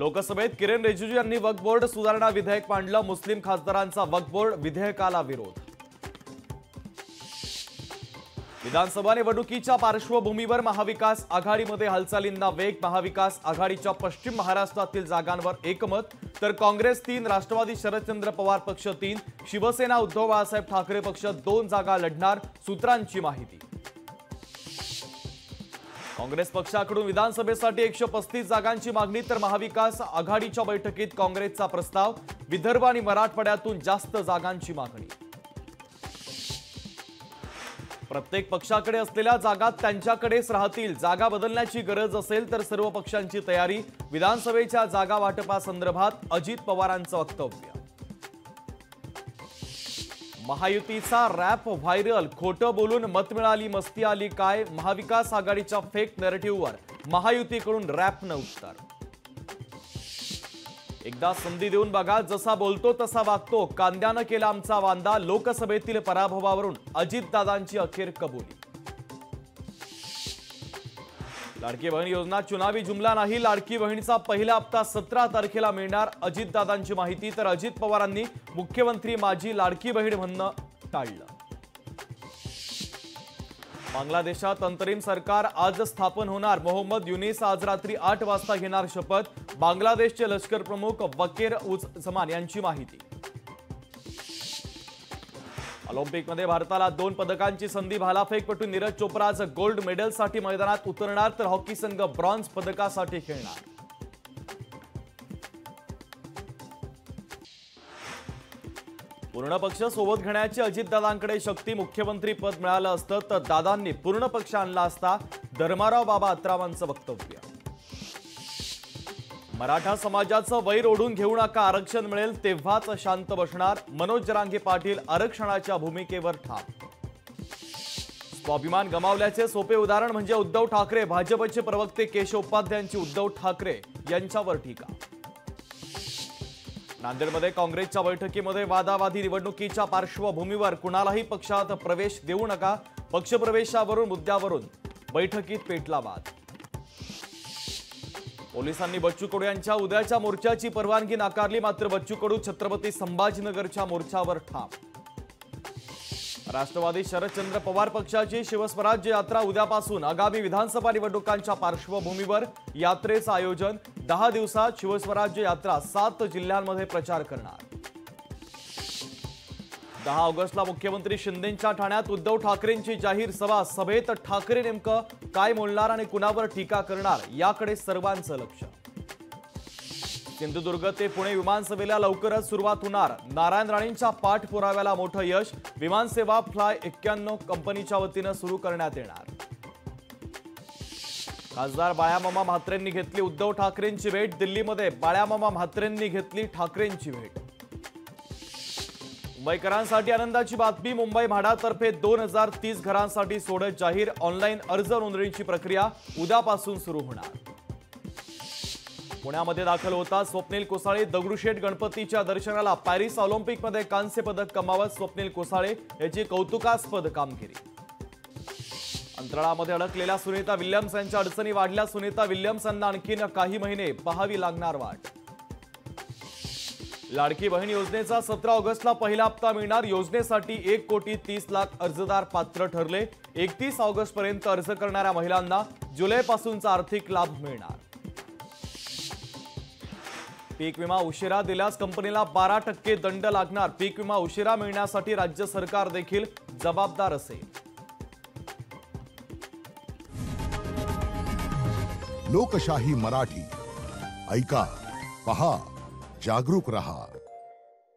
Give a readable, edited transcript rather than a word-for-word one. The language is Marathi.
लोकसभेत किरण रिजिजू यांनी वक्फ बोर्ड सुधारणा विधेयक मांडलं। मुस्लिम खासदारांचा वक्फ बोर्ड विधेयकाला विरोध। विधानसभा निवडणुकीच्या पार्श्वभूमीवर महाविकास आघाडीमध्ये हालचालींना वेग। महाविकास आघाडीच्या पश्चिम महाराष्ट्रातील जागांवर एकमत, तर काँग्रेस 3, राष्ट्रवादी शरदचंद्र पवार पक्ष 3, शिवसेना उद्धव बाळासाहेब ठाकरे पक्ष 2 जागा लढणार, सूत्रांची माहिती। काँग्रेस पक्षाकडून विधानसभेसाठी 135 जागांची मागणी, तर महाविकास आघाडीच्या बैठकीत काँग्रेसचा प्रस्ताव। विदर्भ आणि मराठवाड्यातून जास्त जागांची मागणी। प्रत्येक पक्षाकडे असलेल्या जागा त्यांच्याकडेच राहतील। जागा बदलण्याची गरज असेल तर सर्व पक्षांची तयारी। विधानसभेच्या जागा वाटपासंदर्भात अजित पवारांचं वक्तव्य। महायुतीचा रॅप व्हायरल, खोटं बोलून मत मिळाली मस्ती आली काय? महाविकास आघाडीच्या फेक नॅरेटिव्हवर महायुतीकडून रॅपनं उत्तर। एकदा संधी देऊन बघा, जसा बोलतो तसा वागतो, कांद्यानं केला आमचा वांदा। लोकसभेतील पराभवावरून अजितदादांची अखेर कबुली। लाडकी बहीण योजना चुनावी जुमला नाही, लाडकी बहिणीचा पहिला हप्ता 17 तारखेला मिळणार, अजितदादांची माहिती। तर अजित पवारांनी मुख्यमंत्री माझी लाडकी बहीण म्हणणं टाळलं। बांगलादेशात अंतरिम सरकार आज स्थापन होणार। मोहम्मद युनिस आज रात्री 8 वाजता घेणार शपथ। बांगलादेशचे लष्कर प्रमुख वकीर उज जमान यांची माहिती। ऑलिम्पिकमध्ये भारताला 2 पदकांची संधी। भालाफेकपटू नीरज चोप्रा आज गोल्ड मेडलसाठी मैदानात उतरणार, तर हॉकी संघ ब्रॉन्झ पदकासाठी खेळणार। पूर्ण पक्ष सोबत घेण्याची अजितदादांकडे शक्ती। मुख्यमंत्री पद मिळालं असतं तर दादांनी पूर्ण पक्ष आणला असता, धर्माराव बाबा अत्रावांचं वक्तव्य। मराठा समाजाचं वैर ओढून घेऊ नका, आरक्षण मिळेल तेव्हाच शांत बसणार। मनोज जरांगे पाटील आरक्षणाच्या भूमिकेवर ठाम। स्वाभिमान गमावल्याचे सोपे उदाहरण म्हणजे उद्धव ठाकरे। भाजपचे प्रवक्ते केशव उपाध्यायांची उद्धव ठाकरे यांच्यावर टीका। नांदेडमध्ये काँग्रेसच्या बैठकीमध्ये वादावादी। निवडणुकीच्या पार्श्वभूमीवर कुणालाही पक्षात प्रवेश देऊ नका, पक्षप्रवेशावरून मुद्द्यावरून बैठकीत पेटला वाद। पोलिसांनी बच्चू कडू यांच्या उद्याच्या मोर्चाची परवानगी नाकारली, मात्र बच्चू कडू छत्रपती संभाजीनगरच्या मोर्चावर ठाम। राष्ट्रवादी शरदचंद्र पवार पक्षाची शिवस्वराज्य यात्रा उद्यापासून। आगामी विधानसभा निवडणुकांच्या पार्श्वभूमीवर यात्रेचं आयोजन। 10 दिवसात शिवस्वराज्य यात्रा 7 जिल्ह्यांमध्ये प्रचार करणार। 10 ऑगस्टला मुख्यमंत्री शिंदेंच्या ठाण्यात उद्धव ठाकरेंची जाहीर सभा। सभेत ठाकरे नेमकं काय बोलणार आणि कुणावर टीका करणार याकडे सर्वांचं लक्ष। सिंधुदुर्ग ते पुणे विमानसेवेला लवकरच सुरुवात होणार। नारायण राणेंच्या पाठपुराव्याला मोठं यश। विमानसेवा फ्लाय 91 कंपनीच्या वतीनं सुरू करण्यात येणार। खासदार बाळामामा म्हात्रेंनी घेतली उद्धव ठाकरेंची भेट। दिल्लीमध्ये बाळामामा म्हात्रेंनी घेतली ठाकरेंची भेट। मुंबईकरांसाठी आनंदाची बातमी। मुंबई म्हाडातर्फे 2030 घरांसाठी सोडत जाहीर। ऑनलाईन अर्ज नोंदणीची प्रक्रिया उद्यापासून सुरू होणार। पुण्यामध्ये दाखल होता स्वप्नील कोसाळे। दगडूशेठ गणपतीच्या दर्शनाला पॅरिस ऑलिम्पिकमध्ये कांस्य पदक कमावत स्वप्नील कोसाळे याची कौतुकास्पद कामगिरी। अंतराळामध्ये अडकलेल्या सुनीता विल्यम्स यांच्या अडचणी वाढल्या। सुनीता विल्यम्स यांना आणखीन काही महिने पाहावी लागणार वाट। लाडकी बहीण योजनेचा 17 ऑगस्टला पहिला हप्ता मिळणार। योजनेसाठी 1,30,00,000 अर्जदार पात्र ठरले। 31 ऑगस्ट पर्यंत अर्ज करणाऱ्या महिलांना जुलैपासूनचा आर्थिक लाभ मिळणार। पीक विमा उशिरा दिल्यास कंपनीला 12% दंड लागणार। पीक विमा उशिरा मिळण्यासाठी राज्य सरकार देखील जबाबदार असेल। लोकशाही मराठी ऐका, पहा, जागरूक रहा।